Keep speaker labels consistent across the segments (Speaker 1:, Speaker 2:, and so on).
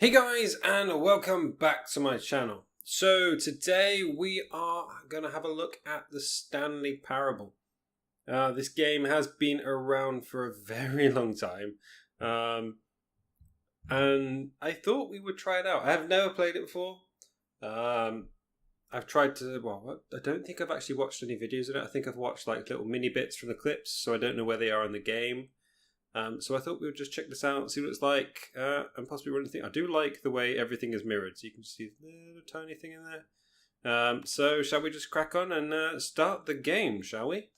Speaker 1: Hey guys, and welcome back to my channel. So today we are going to have a look at the Stanley Parable. This game has been around for a very long time, and I thought we would try it out. I have never played it before. I've tried to, I don't think I've actually watched any videos of it. I think I've watched like little mini bits from the clips, so I don't know where they are in the game. So I thought we would just check this out, see what it's like, and possibly run anything. I do like the way everything is mirrored, so you can see the little tiny thing in there. So shall we just crack on and start the game, shall we?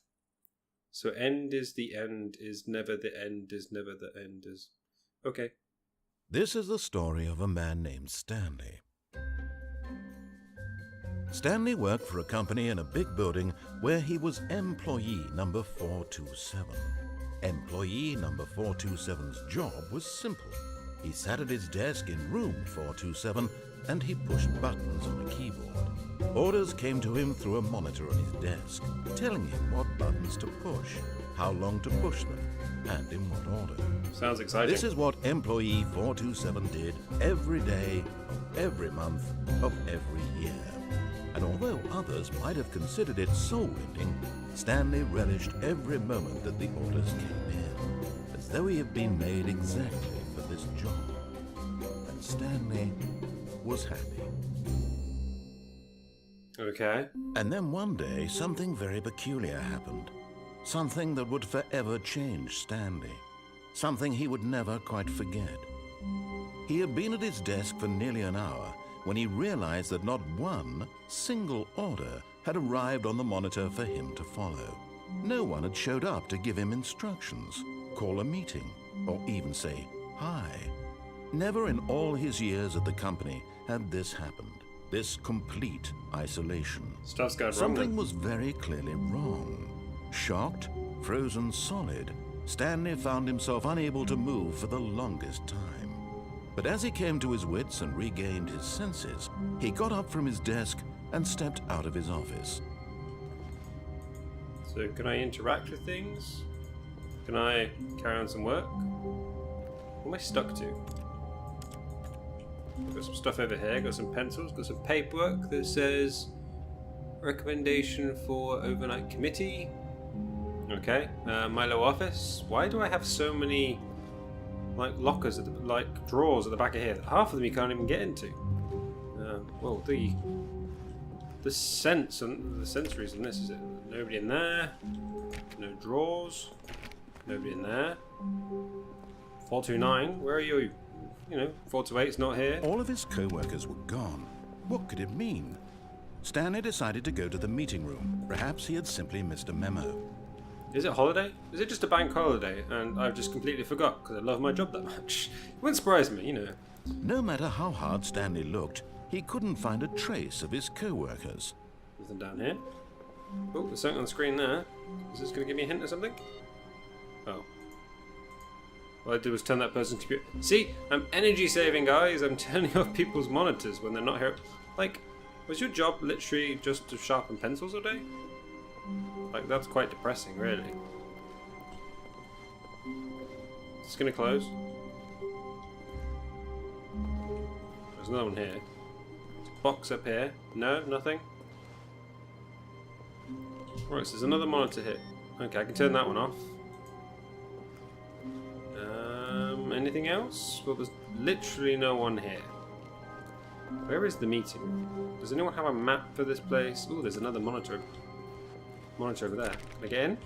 Speaker 1: So end is the end is never the end is never the end is... Okay.
Speaker 2: This is the story of a man named Stanley. Stanley worked for a company in a big building where he was employee number 427. Employee number 427's job was simple. He sat at his desk in room 427 and he pushed buttons on a keyboard. Orders came to him through a monitor on his desk, telling him what buttons to push, how long to push them, and in what order.
Speaker 1: Sounds exciting.
Speaker 2: This is what employee 427 did every day of every month of every year. And although others might have considered it soul-rending, Stanley relished every moment that the orders came in, as though he had been made exactly for this job. And Stanley was happy.
Speaker 1: Okay.
Speaker 2: And then one day, something very peculiar happened. Something that would forever change Stanley. Something he would never quite forget. He had been at his desk for nearly an hour when he realized that not one single order had arrived on the monitor for him to follow. No one had showed up to give him instructions, call a meeting, or even say hi. Never in all his years at the company had this happened, this complete isolation.
Speaker 1: Stuff's going wrong.
Speaker 2: Something was very clearly wrong. Shocked, frozen solid, Stanley found himself unable to move for the longest time. But as he came to his wits and regained his senses, he got up from his desk and stepped out of his office.
Speaker 1: So can I interact with things? Can I carry on some work? What am I stuck to? I've got some stuff over here, got some pencils, got some paperwork that says recommendation for overnight committee. Okay, my little office. Why do I have so many like lockers at the, like drawers at the back of here? Half of them you can't even get into. Well, the sensories in this is it. Nobody in there. No drawers. Nobody in there. 429. Where are you? You know, 428's not here.
Speaker 2: All of his co-workers were gone. What could it mean? Stanley decided to go to the meeting room. Perhaps he had simply missed a memo.
Speaker 1: Is it holiday? Is it just a bank holiday and I've just completely forgot because I love my job that much? It wouldn't surprise me, you know.
Speaker 2: No matter how hard Stanley looked, he couldn't find a trace of his co-workers.
Speaker 1: Nothing down here. Oh, there's something on the screen there. Is this going to give me a hint or something? Oh. All I did was turn that person's computer. See, I'm energy saving, guys. I'm turning off people's monitors when they're not here. Like, was your job literally just to sharpen pencils all day? Like, that's quite depressing, really. It's gonna close. There's another one here. Box up here. No, nothing. Right, so there's another monitor here. Okay, I can turn that one off. Anything else? Well, there's literally no one here. Where is the meeting? Does anyone have a map for this place? Oh, there's another monitor over there. Can I get in?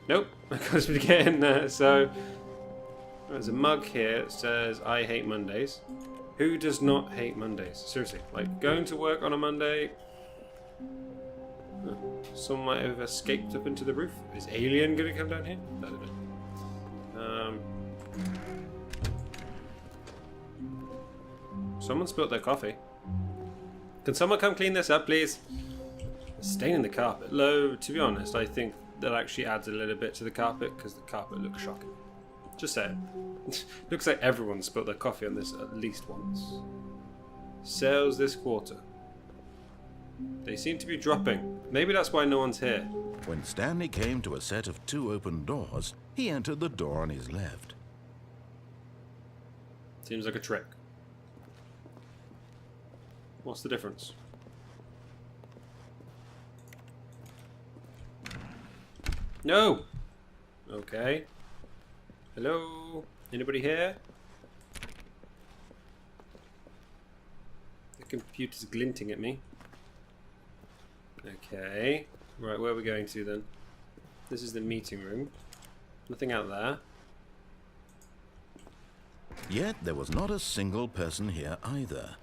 Speaker 1: Nope, I can't get in there. So there's a mug here that says I hate Mondays. Who does not hate Mondays? Seriously, like going to work on a Monday. Someone might have escaped up into the roof. Is Alien gonna come down here? I don't know. Someone spilled their coffee. Can someone come clean this up, please? Stain in the carpet. Though, to be honest, I think that actually adds a little bit to the carpet because the carpet looks shocking. Just saying. Looks like everyone spilled their coffee on this at least once. Sales this quarter. They seem to be dropping. Maybe that's why no one's here.
Speaker 2: When Stanley came to a set of 2 open doors, he entered the door on his left.
Speaker 1: Seems like a trick. What's the difference? No! Okay. Hello? Anybody here? The computer's glinting at me. Okay. Right, where are we going to then? This is the meeting room. Nothing out there.
Speaker 2: Yet there was not a single person here either.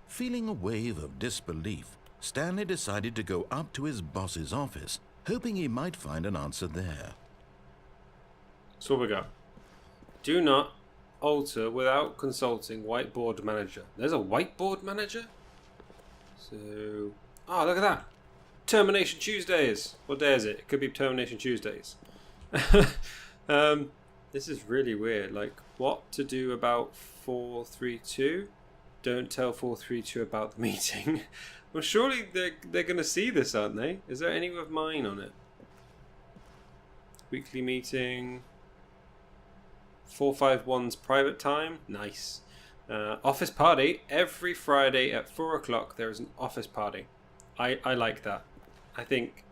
Speaker 2: Feeling a wave of disbelief, Stanley decided to go up to his boss's office, hoping he might find an answer there.
Speaker 1: So what we got? Do not alter without consulting whiteboard manager. There's a whiteboard manager? So... oh, look at that! Termination Tuesdays! What day is it? It could be Termination Tuesdays. This is really weird. Like, what to do about 432? Don't tell 432 about the meeting. Well, surely they're going to see this, aren't they? Is there any of mine on it? Weekly meeting. 451's private time. Nice. Office party. Every Friday at 4 o'clock there is an office party. I like that. I think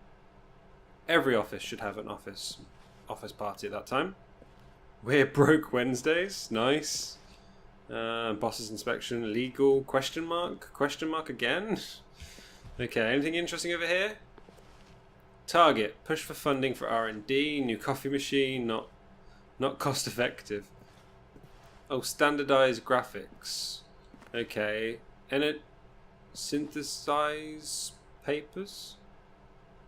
Speaker 1: every office should have an office party at that time. We're broke Wednesdays. Nice. Boss's inspection. Legal. Question mark? Question mark again? Okay, anything interesting over here? Target. Push for funding for R&D. New coffee machine. Not cost effective. Oh, standardized graphics. Okay. Synthesize papers.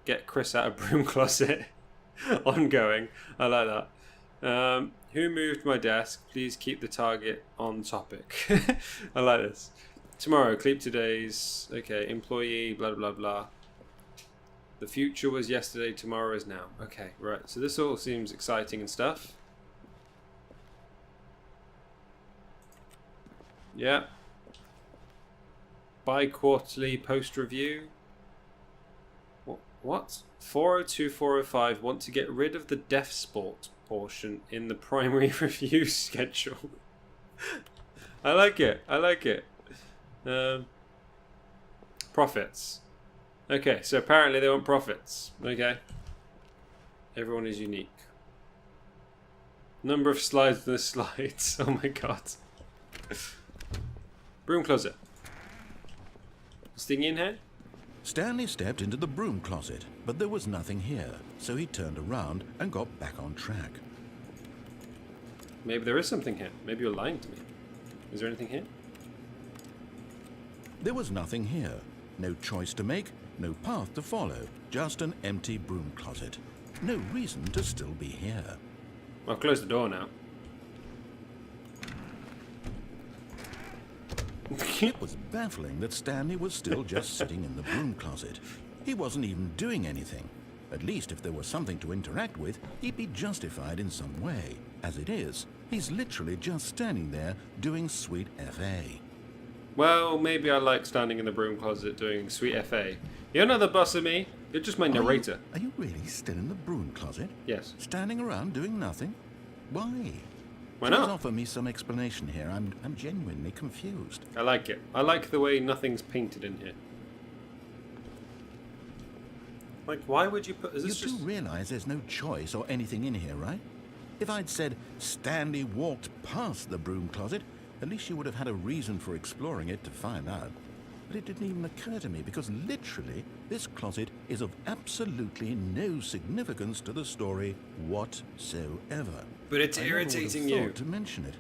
Speaker 1: Get Chris out of broom closet. Ongoing. I like that. Who moved my desk? Please keep the target on topic. I like this. Tomorrow, keep today's. Okay, employee, blah, blah, blah. The future was yesterday, tomorrow is now. Okay, right. So this all seems exciting and stuff. Yeah. Bi-quarterly post review. What? 402, 405 want to get rid of the deaf sport portion in the primary review schedule. I like it. I like it. Profits. Okay, so apparently they want profits. Okay. Everyone is unique. Number of slides in the slides. Oh my god. Broom closet. Is thing in here?
Speaker 2: Stanley stepped into the broom closet, but there was nothing here, so he turned around and got back on track.
Speaker 1: Maybe there is something here. Maybe you're lying to me. Is there anything here?
Speaker 2: There was nothing here. No choice to make, no path to follow, just an empty broom closet. No reason to still be here.
Speaker 1: I'll close the door now.
Speaker 2: It was baffling that Stanley was still just sitting in the broom closet. He wasn't even doing anything. At least if there was something to interact with, he'd be justified in some way. As it is, he's literally just standing there doing sweet FA.
Speaker 1: Well, maybe I like standing in the broom closet doing sweet FA. You're not the boss of me. You're just my narrator.
Speaker 2: Are you really still in the broom closet?
Speaker 1: Yes.
Speaker 2: Standing around doing nothing? Why?
Speaker 1: Why
Speaker 2: Please
Speaker 1: not?
Speaker 2: offer me some explanation here. I'm genuinely confused.
Speaker 1: I like it. I like the way nothing's painted in here. Like, why would you put... Is this
Speaker 2: You do
Speaker 1: just...
Speaker 2: realize there's no choice or anything in here, right? If I'd said Stanley walked past the broom closet, at least you would have had a reason for exploring it to find out. But it didn't even occur to me because literally this closet is of absolutely no significance to the story whatsoever.
Speaker 1: But it's
Speaker 2: I never would have
Speaker 1: irritating you.
Speaker 2: thought to mention it.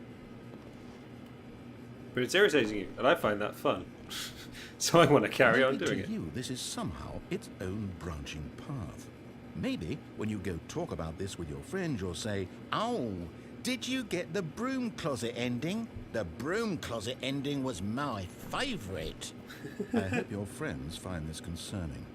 Speaker 1: But it's irritating you, and I find that fun. So I want to carry on
Speaker 2: Maybe
Speaker 1: doing
Speaker 2: to
Speaker 1: it.
Speaker 2: you, this is somehow its own branching path. Maybe when you go talk about this with your friend, you'll say, "Oh, did you get the broom closet ending? The broom closet ending was my favourite." I hope your friends find this concerning.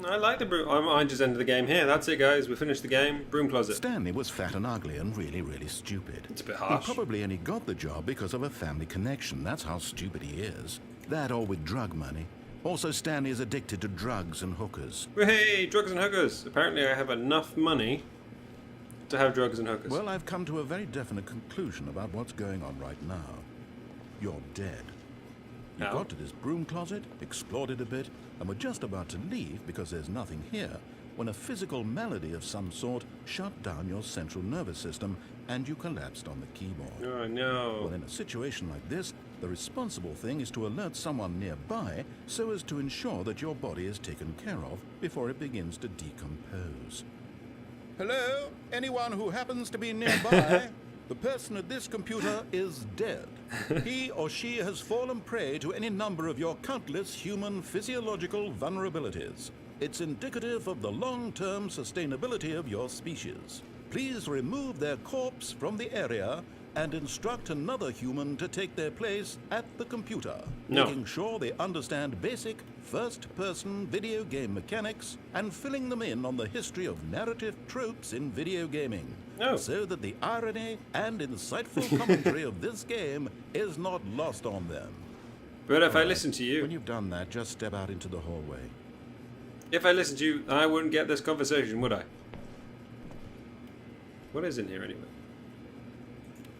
Speaker 1: I like the broom. I just ended the game here. That's it, guys. We finished the game. Broom closet.
Speaker 2: Stanley was fat and ugly and really, really stupid.
Speaker 1: It's a bit
Speaker 2: He
Speaker 1: harsh.
Speaker 2: probably only got the job because of a family connection. That's how stupid he is. That or with drug money. Also, Stanley is addicted to drugs and hookers.
Speaker 1: Hey, drugs and hookers. Apparently I have enough money to have drugs and hookers.
Speaker 2: Well, I've come to a very definite conclusion about what's going on right now. You're dead. You got to this broom closet, explored it a bit, and were just about to leave because there's nothing here, when a physical malady of some sort shut down your central nervous system and you collapsed on the keyboard.
Speaker 1: Oh, no.
Speaker 2: Well, in a situation like this, the responsible thing is to alert someone nearby so as to ensure that your body is taken care of before it begins to decompose. Hello? Anyone who happens to be nearby? The person at this computer is dead. He or she has fallen prey to any number of your countless human physiological vulnerabilities. It's indicative of the long-term sustainability of your species. Please remove their corpse from the area and instruct another human to take their place at the computer, making sure they understand basic first-person video game mechanics and filling them in on the history of narrative tropes in video gaming, so that the irony and insightful commentary of this game is not lost on them.
Speaker 1: But if I listen to you...
Speaker 2: When you've done that, just step out into the hallway.
Speaker 1: If I listened to you, I wouldn't get this conversation, would I? What is in here anyway?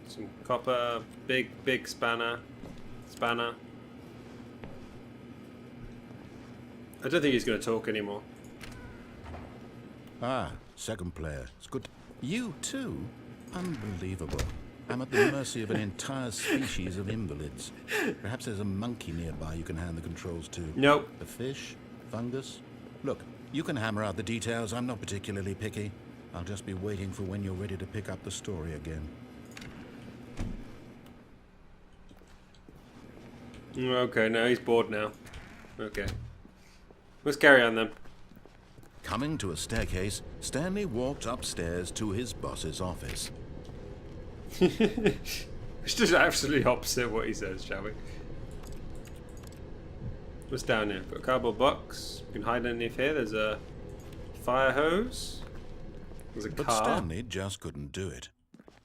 Speaker 1: Some copper, big spanner. I don't think he's going to talk anymore.
Speaker 2: Ah, second player. It's good. You too? Unbelievable. I'm at the mercy of an entire species of invalids. Perhaps there's a monkey nearby you can hand the controls to.
Speaker 1: Nope.
Speaker 2: A fish? Fungus? Look, you can hammer out the details. I'm not particularly picky. I'll just be waiting for when you're ready to pick up the story again.
Speaker 1: Okay, no, he's bored now. Okay. Let's carry on then.
Speaker 2: Coming to a staircase, Stanley walked upstairs to his boss's office.
Speaker 1: It's just absolutely opposite what he says, shall we? What's down here? Got a cardboard box. You can hide underneath here. There's a fire hose. There's a car.
Speaker 2: But Stanley just couldn't do it.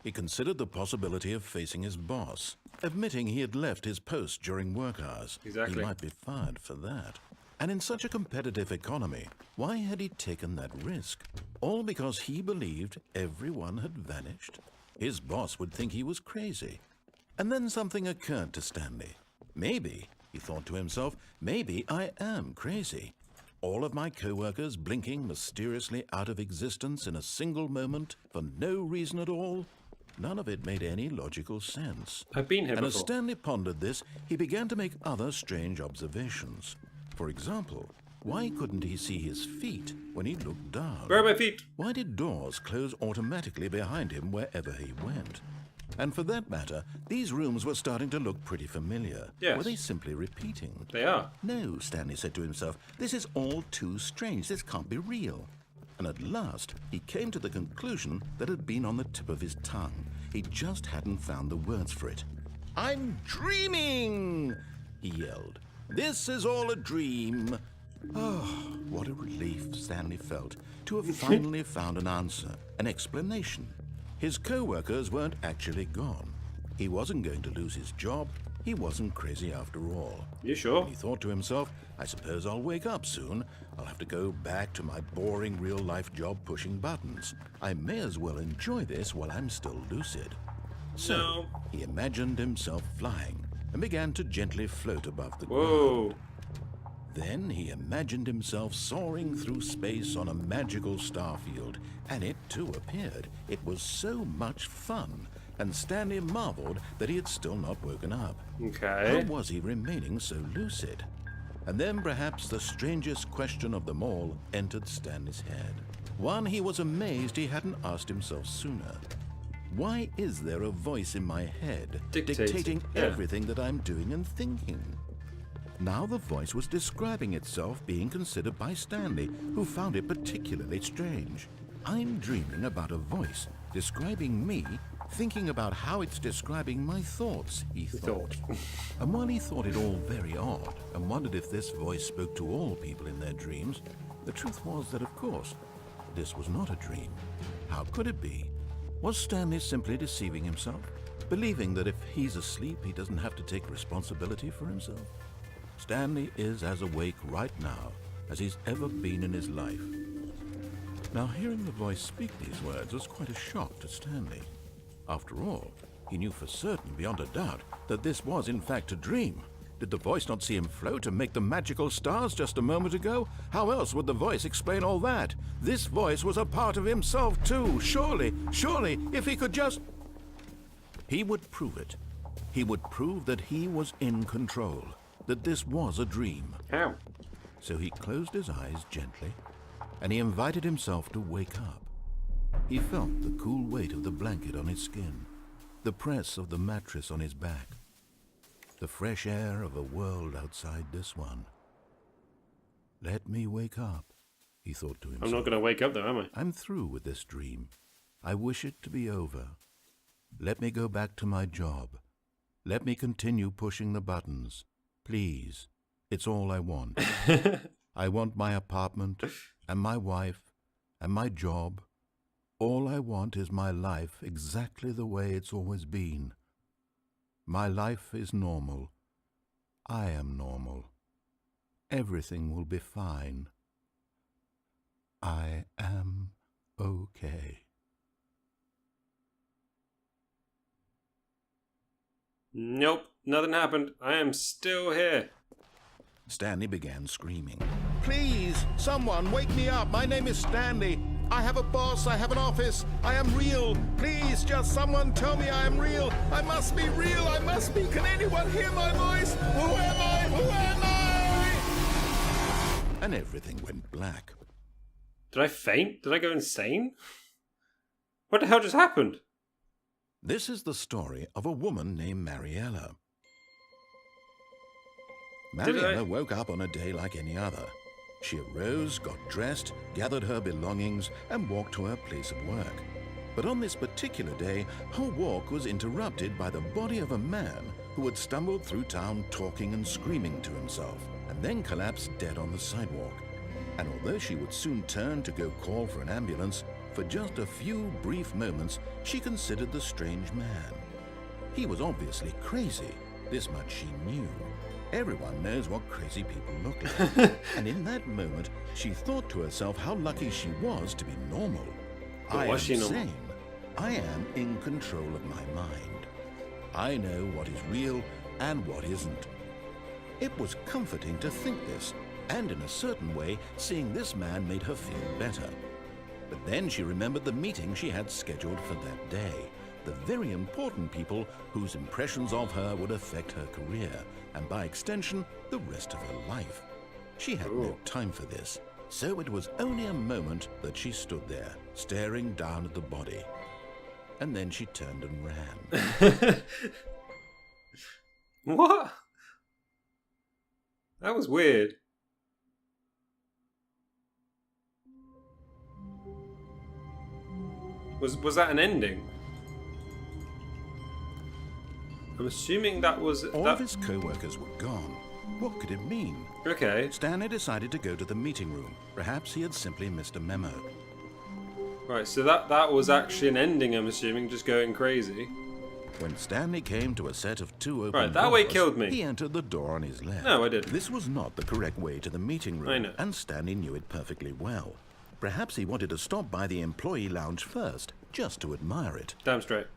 Speaker 2: He considered the possibility of facing his boss, admitting he had left his post during work hours.
Speaker 1: Exactly.
Speaker 2: He might be fired for that. And in such a competitive economy, why had he taken that risk? All because he believed everyone had vanished? His boss would think he was crazy. And then something occurred to Stanley. Maybe, he thought to himself, maybe I am crazy. All of my co-workers blinking mysteriously out of existence in a single moment for no reason at all? None of it made any logical sense.
Speaker 1: I've been here
Speaker 2: and
Speaker 1: before.
Speaker 2: As Stanley pondered this, he began to make other strange observations. For example, why couldn't he see his feet when he looked down?
Speaker 1: Where are my feet?
Speaker 2: Why did doors close automatically behind him wherever he went? And for that matter, these rooms were starting to look pretty familiar.
Speaker 1: Yes.
Speaker 2: Were they simply repeating?
Speaker 1: They are.
Speaker 2: No, Stanley said to himself, this is all too strange. This can't be real. And at last, he came to the conclusion that had been on the tip of his tongue. He just hadn't found the words for it. I'm dreaming, he yelled. This is all a dream. Oh, what a relief Stanley felt to have finally found an answer, an explanation. His co-workers weren't actually gone. He wasn't going to lose his job. He wasn't crazy after all.
Speaker 1: You sure?
Speaker 2: He thought to himself, I suppose I'll wake up soon. I'll have to go back to my boring real-life job pushing buttons. I may as well enjoy this while I'm still lucid. So he imagined himself flying and began to gently float above the ground. Then he imagined himself soaring through space on a magical starfield, and it too appeared. It was so much fun, and Stanley marveled that he had still not woken up.
Speaker 1: Okay.
Speaker 2: How was he remaining so lucid? And then perhaps the strangest question of them all entered Stanley's head. One he was amazed he hadn't asked himself sooner. Why is there a voice in my head dictating everything that I'm doing and thinking? Now the voice was describing itself being considered by Stanley, who found it particularly strange. I'm dreaming about a voice describing me, thinking about how it's describing my thoughts, he thought. And while he thought it all very odd and wondered if this voice spoke to all people in their dreams, the truth was that, of course, this was not a dream. How could it be? Was Stanley simply deceiving himself, believing that if he's asleep, he doesn't have to take responsibility for himself? Stanley is as awake right now as he's ever been in his life. Now, hearing the voice speak these words was quite a shock to Stanley. After all, he knew for certain, beyond a doubt, that this was in fact a dream. Did the voice not see him float and make the magical stars just a moment ago? How else would the voice explain all that? This voice was a part of himself too. Surely, if he could just... He would prove it. He would prove that he was in control, that this was a dream.
Speaker 1: How?
Speaker 2: So he closed his eyes gently, and he invited himself to wake up. He felt the cool weight of the blanket on his skin, the press of the mattress on his back, the fresh air of a world outside this one. Let me wake up, he thought to himself.
Speaker 1: I'm not going to wake up though, am I?
Speaker 2: I'm through with this dream. I wish it to be over. Let me go back to my job. Let me continue pushing the buttons. Please. It's all I want. I want my apartment, and my wife, and my job. All I want is my life exactly the way it's always been. My life is normal. I am normal. Everything will be fine. I am okay.
Speaker 1: Nope, nothing happened. I am still here.
Speaker 2: Stanley began screaming. Please, someone, wake me up. My name is Stanley. I have a boss. I have an office. I am real. Please, just someone tell me I am real. I must be real. I must be. Can anyone hear my voice? Who am I? Who am I? And everything went black.
Speaker 1: Did I faint? Did I go insane? What the hell just happened?
Speaker 2: This is the story of a woman named Mariella. Mariella woke up on a day like any other. She arose, got dressed, gathered her belongings, and walked to her place of work. But on this particular day, her walk was interrupted by the body of a man who had stumbled through town talking and screaming to himself, and then collapsed dead on the sidewalk. And although she would soon turn to go call for an ambulance, for just a few brief moments, she considered the strange man. He was obviously crazy. This much she knew. Everyone knows what crazy people look like. And in that moment, she thought to herself how lucky she was to be normal. I am sane. I am in control of my mind. I know what is real and what isn't. It was comforting to think this, and in a certain way, seeing this man made her feel better. But then she remembered the meeting she had scheduled for that day. The very important people whose impressions of her would affect her career, and by extension, the rest of her life. She had no time for this, so it was only a moment that she stood there, staring down at the body. And then she turned and ran.
Speaker 1: What? That was weird. Was that an ending? I'm assuming that was...
Speaker 2: All of his co-workers were gone. What could it mean?
Speaker 1: Okay.
Speaker 2: Stanley decided to go to the meeting room. Perhaps he had simply missed a memo.
Speaker 1: Right, so that was actually an ending, I'm assuming, just going crazy.
Speaker 2: When Stanley came to a set of two open
Speaker 1: Right, that
Speaker 2: doors,
Speaker 1: way killed me.
Speaker 2: He entered the door on his left.
Speaker 1: No, I didn't.
Speaker 2: This was not the correct way to the meeting room,
Speaker 1: I know.
Speaker 2: and Stanley knew it perfectly well. Perhaps he wanted to stop by the employee lounge first, just to admire it.
Speaker 1: Damn straight.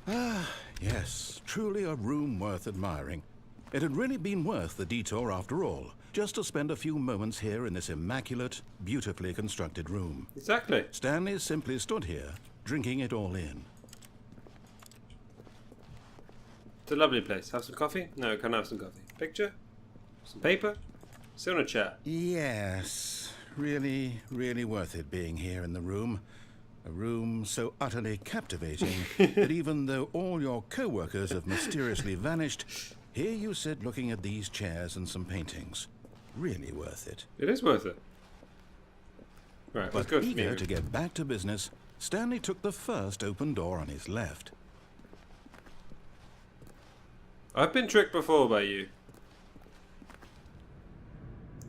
Speaker 2: Ah, yes, truly a room worth admiring. It had really been worth the detour after all, just to spend a few moments here in this immaculate, beautifully constructed room.
Speaker 1: Exactly.
Speaker 2: Stanley simply stood here, drinking it all in.
Speaker 1: It's a lovely place. Have some coffee? No, can't have some coffee. Picture? Some paper? Sit on a chair.
Speaker 2: Yes, really, really worth it being here in the room. A room so utterly captivating that even though all your co-workers have mysteriously vanished, here you sit looking at these chairs and some paintings. Really worth it.
Speaker 1: It is worth it. Right, let's go.
Speaker 2: But eager to get back to business, Stanley took the first open door on his left.
Speaker 1: I've been tricked before by you.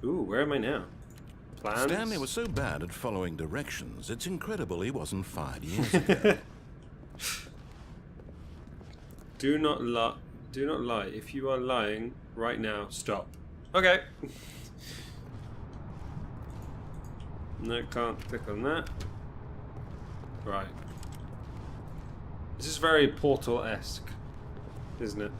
Speaker 1: Ooh, where am I now? Plans?
Speaker 2: Stanley was so bad at following directions, it's incredible he wasn't fired years ago.
Speaker 1: Do not lie. Do not lie. If you are lying right now, stop. Okay. No, can't click on that. Right. This is very Portal-esque, isn't it?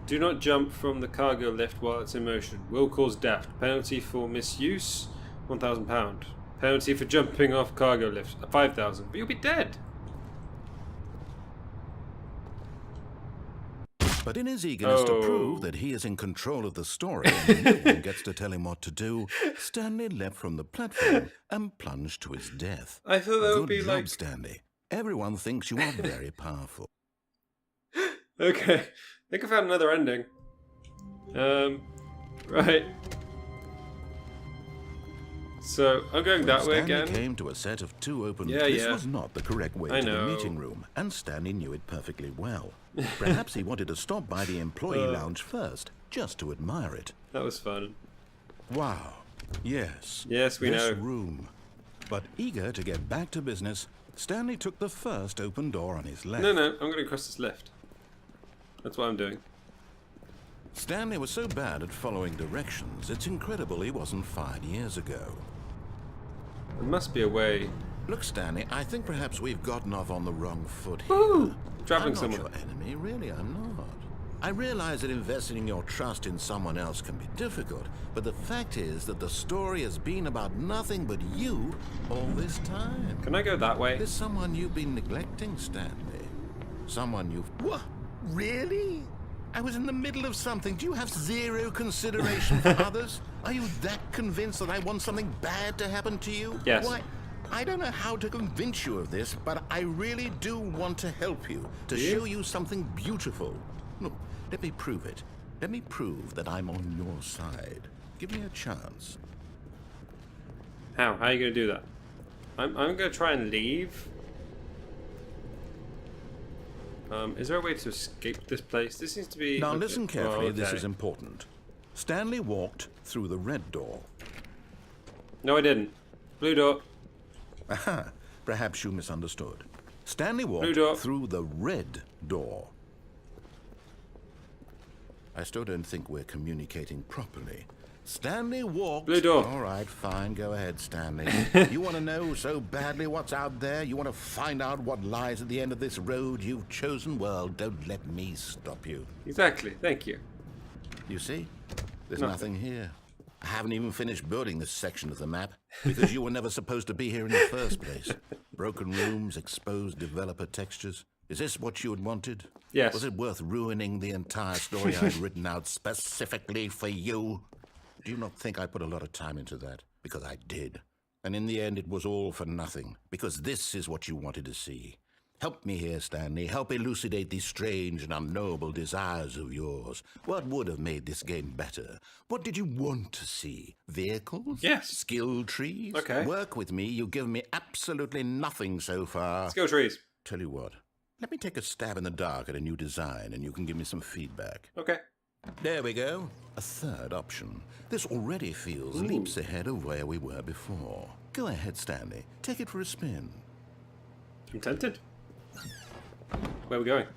Speaker 1: Do not jump from the cargo lift while it's in motion. Will cause death. Penalty for misuse, £1,000. Penalty for jumping off cargo lift, 5,000. But you'll be dead.
Speaker 2: But in his eagerness to prove that he is in control of the story and no one gets to tell him what to do, Stanley leapt from the platform and plunged to his death.
Speaker 1: I thought that would be
Speaker 2: Good
Speaker 1: like...
Speaker 2: job, Stanley. Everyone thinks you are very powerful.
Speaker 1: Okay. I think I found another ending. Right. So, I'm going that way again.
Speaker 2: Stanley came to a set of 2 open...
Speaker 1: Yeah,
Speaker 2: this was not the correct way to the meeting room, and Stanley knew it perfectly well. Perhaps he wanted to stop by the employee lounge first, just to admire it.
Speaker 1: That was fun.
Speaker 2: Wow. Yes.
Speaker 1: Yes, we know.
Speaker 2: This room. But eager to get back to business, Stanley took the first open door on his left.
Speaker 1: No, I'm going to cross this lift. That's what I'm doing.
Speaker 2: Stanley was so bad at following directions, it's incredible he wasn't fired years ago.
Speaker 1: There must be a way.
Speaker 2: Look, Stanley, I think perhaps we've gotten off on the wrong foot here.
Speaker 1: Woo! Traveling
Speaker 2: I'm not
Speaker 1: someone.
Speaker 2: your enemy, really, I'm not. I realize that investing your trust in someone else can be difficult, but the fact is that the story has been about nothing but you all this time.
Speaker 1: Can I go that way?
Speaker 2: There's someone you've been neglecting, Stanley. Someone you've... What? Really? I was in the middle of something. Do you have zero consideration for others? Are you that convinced that I want something bad to happen to you?
Speaker 1: Yes.
Speaker 2: Why, I don't know how to convince you of this, but I really do want to help you, to show you something beautiful. Look, let me prove it. Let me prove that I'm on your side. Give me a chance.
Speaker 1: How? How are you going to do that? I'm going to try and leave. Is there a way to escape this place? This seems to be...
Speaker 2: Now
Speaker 1: okay.
Speaker 2: listen carefully,
Speaker 1: okay.
Speaker 2: This is important. Stanley walked through the red door.
Speaker 1: No, I didn't. Blue door.
Speaker 2: Aha, perhaps you misunderstood. Stanley walked through the red door. I still don't think we're communicating properly. Stanley walked...
Speaker 1: Blue door.
Speaker 2: All right, fine. Go ahead, Stanley. You want to know so badly what's out there? You want to find out what lies at the end of this road you've chosen? Well, don't let me stop you.
Speaker 1: Exactly. Thank you.
Speaker 2: You see? There's nothing here. I haven't even finished building this section of the map because you were never supposed to be here in the first place. Broken rooms, exposed developer textures. Is this what you had wanted?
Speaker 1: Yes.
Speaker 2: Was it worth ruining the entire story I'd written out specifically for you? Do you not think I put a lot of time into that? Because I did. And in the end, it was all for nothing. Because this is what you wanted to see. Help me here, Stanley. Help elucidate these strange and unknowable desires of yours. What would have made this game better? What did you want to see? Vehicles?
Speaker 1: Yes.
Speaker 2: Skill trees?
Speaker 1: Okay.
Speaker 2: Work with me. You've given me absolutely nothing so far.
Speaker 1: Skill trees.
Speaker 2: Tell you what. Let me take a stab in the dark at a new design, and you can give me some feedback.
Speaker 1: Okay.
Speaker 2: There we go. A third option. This already feels leaps ahead of where we were before. Go ahead, Stanley. Take it for a spin.
Speaker 1: I'm tempted. Where are we going?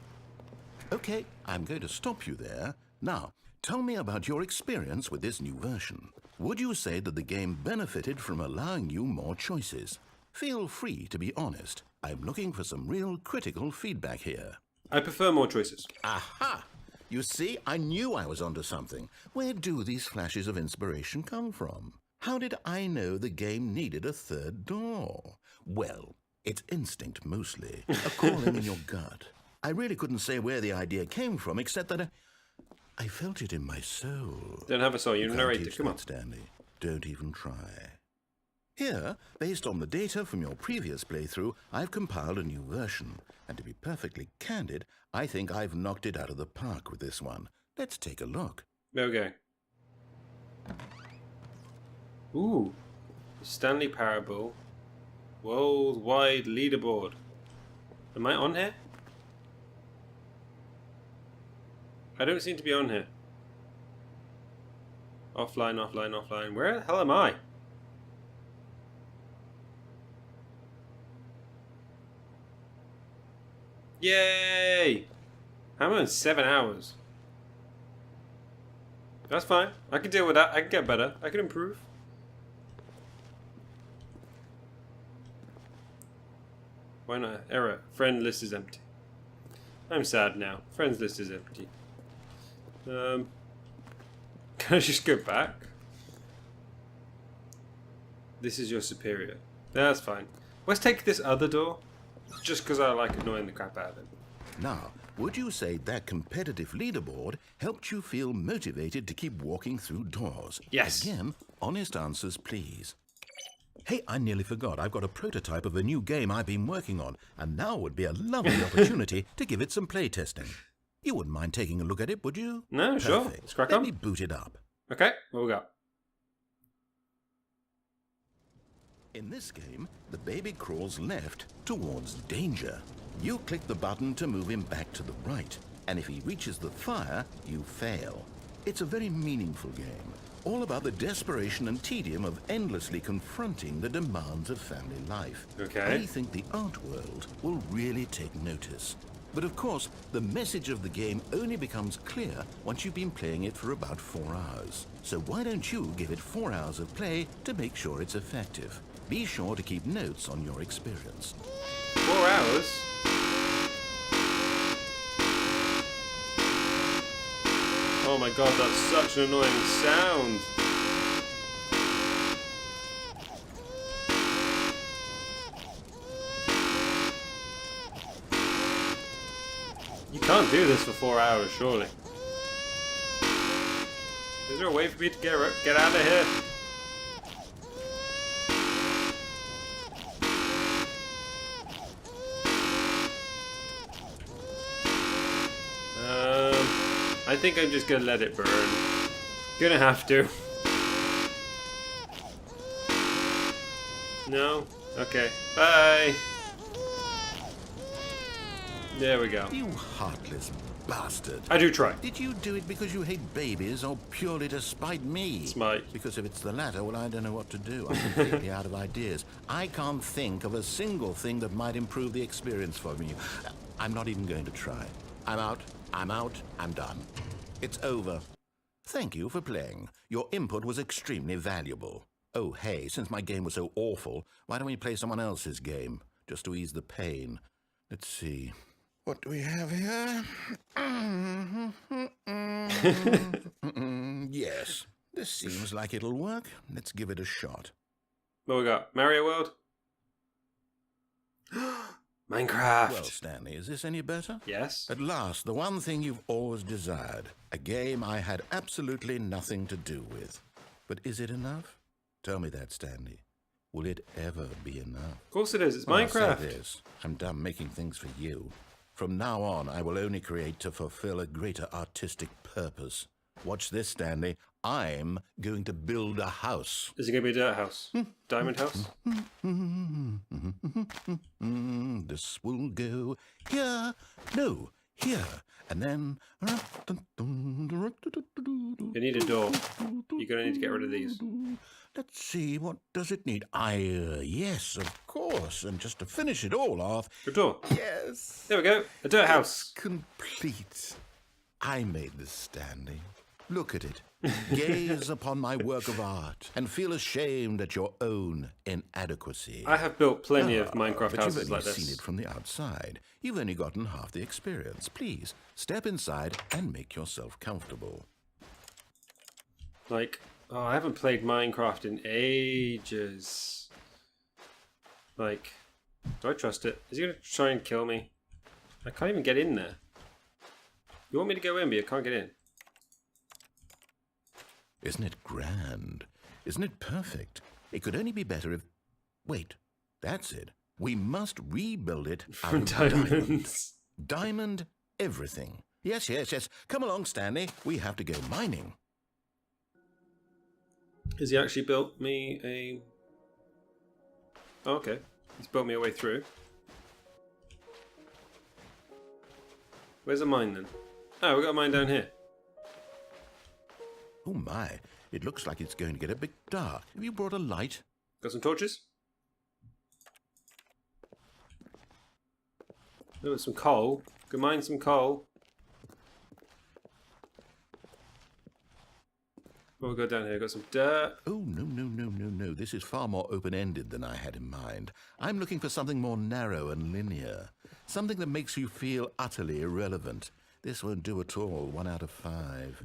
Speaker 2: Okay, I'm going to stop you there. Now, tell me about your experience with this new version. Would you say that the game benefited from allowing you more choices? Feel free to be honest. I'm looking for some real critical feedback here.
Speaker 1: I prefer more choices.
Speaker 2: Aha! You see, I knew I was onto something. Where do these flashes of inspiration come from? How did I know the game needed a third door? Well, it's instinct mostly, a calling in your gut. I really couldn't say where the idea came from, except that I felt it in my soul.
Speaker 1: Don't have a soul, you're a narrator. Come on.
Speaker 2: Stanley. Don't even try. Here, based on the data from your previous playthrough, I've compiled a new version. And to be perfectly candid, I think I've knocked it out of the park with this one. Let's take a look.
Speaker 1: Okay. Ooh. Stanley Parable. Worldwide leaderboard. Am I on here? I don't seem to be on here. Offline, offline, offline. Where the hell am I? Yay! I'm on 7 hours. That's fine. I can deal with that. I can get better. I can improve. Why not? Error. Friend list is empty. I'm sad now. Friends list is empty. Can I just go back? This is your superior. That's fine. Let's take this other door. Just because I like annoying the crap out of him.
Speaker 2: Now, would you say that competitive leaderboard helped you feel motivated to keep walking through doors?
Speaker 1: Yes.
Speaker 2: Again, honest answers, please. Hey, I nearly forgot. I've got a prototype of a new game I've been working on, and now would be a lovely opportunity to give it some playtesting. You wouldn't mind taking a look at it, would you?
Speaker 1: No, sure. Let's crack on.
Speaker 2: Let me boot it up.
Speaker 1: Okay, what we got?
Speaker 2: In this game, the baby crawls left towards danger. You click the button to move him back to the right, and if he reaches the fire, you fail. It's a very meaningful game, all about the desperation and tedium of endlessly confronting the demands of family life.
Speaker 1: Okay.
Speaker 2: I think the art world will really take notice. But of course, the message of the game only becomes clear once you've been playing it for about 4 hours. So why don't you give it 4 hours of play to make sure it's effective? Be sure to keep notes on your experience.
Speaker 1: 4 hours? Oh my god, that's such an annoying sound. You can't do this for 4 hours, surely. Is there a way for me to get out of here? I think I'm just gonna let it burn. Gonna have to. No? Okay. Bye! There we go.
Speaker 2: You heartless bastard.
Speaker 1: I do try.
Speaker 2: Did you do it because you hate babies or purely to spite me?
Speaker 1: Smite.
Speaker 2: Because if it's the latter, well, I don't know what to do. I'm completely out of ideas. I can't think of a single thing that might improve the experience for me. I'm not even going to try. I'm out. I'm done. It's over. Thank you for playing. Your input was extremely valuable. Oh, hey, since my game was so awful, why don't we play someone else's game, just to ease the pain? Let's see. What do we have here? Yes, this seems like it'll work. Let's give it a shot.
Speaker 1: What we got? Mario World? Minecraft!
Speaker 2: Well, Stanley, is this any better?
Speaker 1: Yes.
Speaker 2: At last, the one thing you've always desired. A game I had absolutely nothing to do with. But is it enough? Tell me that, Stanley. Will it ever be enough?
Speaker 1: Of course it is. It's
Speaker 2: Well,
Speaker 1: Minecraft.
Speaker 2: I'll say this. I'm done making things for you. From now on, I will only create to fulfill a greater artistic purpose. Watch this, Stanley. I'm going to build a house.
Speaker 1: Is it going to be a dirt house? Diamond house?
Speaker 2: This will go here. No, here. And then...
Speaker 1: You need a door. You're going to need to get rid of these.
Speaker 2: Let's see, what does it need? Yes, of course. And just to finish it all off...
Speaker 1: A door.
Speaker 2: Yes.
Speaker 1: There we go. A dirt house.
Speaker 2: Complete. I made this, Stanley. Look at it. Gaze upon my work of art and feel ashamed at your own inadequacy.
Speaker 1: I have built plenty of Minecraft
Speaker 2: but
Speaker 1: houses
Speaker 2: you've only
Speaker 1: like this.
Speaker 2: seen it from the outside. You've only gotten half the experience. Please, step inside and make yourself comfortable.
Speaker 1: Like, oh, I haven't played Minecraft in ages. Like, do I trust it? Is he going to try and kill me? I can't even get in there. You want me to go in, but I can't get in.
Speaker 2: Isn't it grand? Isn't it perfect? It could only be better if... Wait, that's it. We must rebuild it out
Speaker 1: From
Speaker 2: of diamond.
Speaker 1: diamonds.
Speaker 2: Diamond everything. Yes. Come along, Stanley. We have to go mining.
Speaker 1: Has he actually built me a... Oh, okay. He's built me a way through. Where's a mine then? Oh, we've got a mine down here.
Speaker 2: Oh my, it looks like it's going to get a bit dark. Have you brought a light?
Speaker 1: Got some torches? Oh, some coal. Go mine some coal. We'll go down here. Got some dirt.
Speaker 2: Oh, no. This is far more open-ended than I had in mind. I'm looking for something more narrow and linear. Something that makes you feel utterly irrelevant. This won't do at all. 1 out of 5.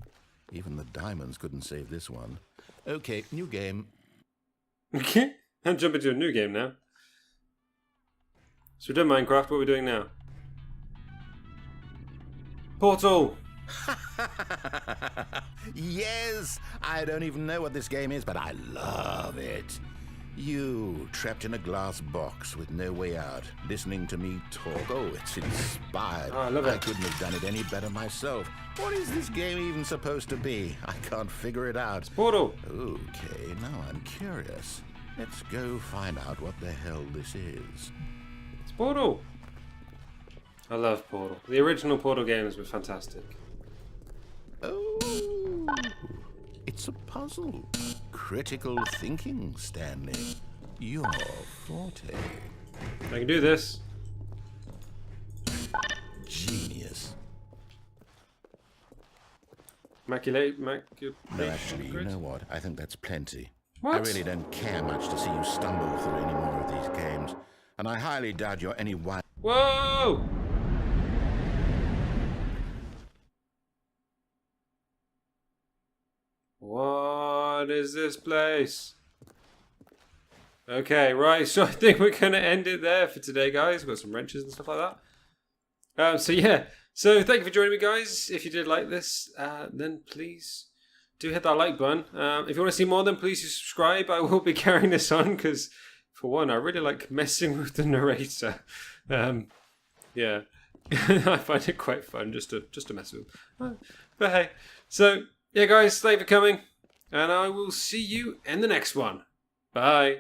Speaker 2: Even the diamonds couldn't save this one. Okay, new game.
Speaker 1: Okay. I'm jumping to a new game now. So we've done Minecraft. What are we doing now? Portal!
Speaker 2: Yes! I don't even know what this game is, but I love it. You, trapped in a glass box with no way out, listening to me talk. Oh, it's inspired.
Speaker 1: Oh, I love it.
Speaker 2: I couldn't have done it any better myself. What is this game even supposed to be? I can't figure it out.
Speaker 1: Portal!
Speaker 2: Okay, now I'm curious. Let's go find out what the hell this is.
Speaker 1: It's Portal! I love Portal. The original Portal games were fantastic.
Speaker 2: Oh, it's a puzzle. Critical thinking, Stanley. Your forte.
Speaker 1: I can do this.
Speaker 2: Genius.
Speaker 1: Maculate.
Speaker 2: No, actually, you know what? I think that's plenty.
Speaker 1: What?
Speaker 2: I really don't care much to see you stumble through any more of these games. And I highly doubt you're any wise.
Speaker 1: Whoa! What is this place? Okay, right, so I think we're going to end it there for today, guys. We've got some wrenches and stuff like that. So thank you for joining me, guys. If you did like this, then please do hit that like button. If you want to see more, then please subscribe. I will be carrying this on because, for one, I really like messing with the narrator. Yeah, I find it quite fun just to mess with him. But hey, so yeah, guys, thank you for coming, and I will see you in the next one. Bye.